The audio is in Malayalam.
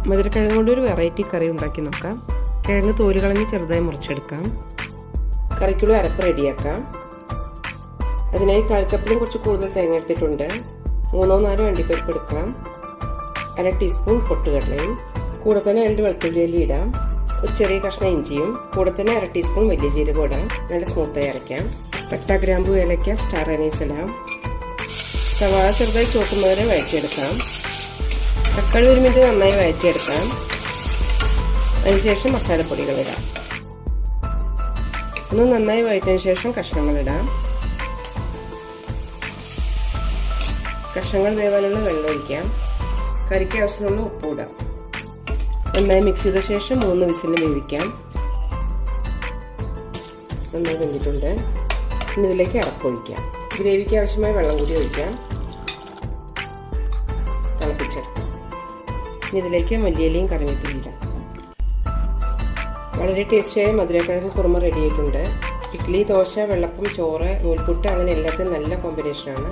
മധുരക്കിഴങ്ങ് കൊണ്ട് ഒരു വെറൈറ്റി കറി ഉണ്ടാക്കി നോക്കാം. കിഴങ്ങ് തോല് കളഞ്ഞ് ചെറുതായി മുറിച്ചെടുക്കാം. കറിക്കുള്ള അരപ്പ് റെഡിയാക്കാം. അതിനായി 1/4 കപ്പിലും കുറച്ച് കൂടുതൽ തേങ്ങ എടുത്തിട്ടുണ്ട്. 3-4 അണ്ടിപ്പരിപ്പ് എടുക്കാം. 1/2 ടീസ്പൂൺ പൊട്ടുകടലയും കൂടെ തന്നെ 2 വെളുത്തുള്ളി അല്ലി ഇടാം. ഒരു ചെറിയ കഷ്ണം ഇഞ്ചിയും കൂടെ തന്നെ 1/2 ടീസ്പൂൺ വലിയ ജീരകം ഇടാം. നല്ല സ്മൂത്തായി അരയ്ക്കാം. പട്ട, ഗ്രാമ്പു, ഏലക്ക, സ്റ്റാർ അനീസ് ഇടാം. സവാള ചെറുതായി ചുവക്കുന്നവരെ വഴറ്റിയെടുക്കാം. തക്കാളി 1 മിനിറ്റ് നന്നായി വഴറ്റിയെടുക്കാം. അതിനുശേഷം മസാലപ്പൊടികൾ ഇടാം. ഒന്ന് നന്നായി വഴറ്റിയതിനു ശേഷം കഷ്ണങ്ങൾ ഇടാം. കഷ്ണങ്ങൾ വേവാനുള്ള വെള്ളം ഒഴിക്കാം. കറിക്ക് ആവശ്യമുള്ള ഉപ്പ് ഇടാം. നന്നായി മിക്സ് ചെയ്ത ശേഷം 3 വിസിലിന് വേവിക്കാം. നന്നായി വെന്തിട്ടുണ്ട്. ഇനി ഇതിലേക്ക് അരപ്പൊഴിക്കാം. ഗ്രേവിക്ക് ആവശ്യമായ വെള്ളം കൂടി ഒഴിക്കാം. തിളപ്പിച്ചെടുക്കാം. ഇനി ഇതിലേക്ക് മല്ലിയിലയും കറിവേപ്പിലയും ഇടാം. വളരെ ടേസ്റ്റിയായ മധുരക്കിഴങ്ങ് കുറുമ റെഡി ആയിട്ടുണ്ട്. ഇഡ്ഡലി, ദോശ, വെള്ളപ്പം, ചോറ്, നൂൽപുട്ട് അങ്ങനെ എല്ലാത്തിനും നല്ല കോമ്പിനേഷനാണ്.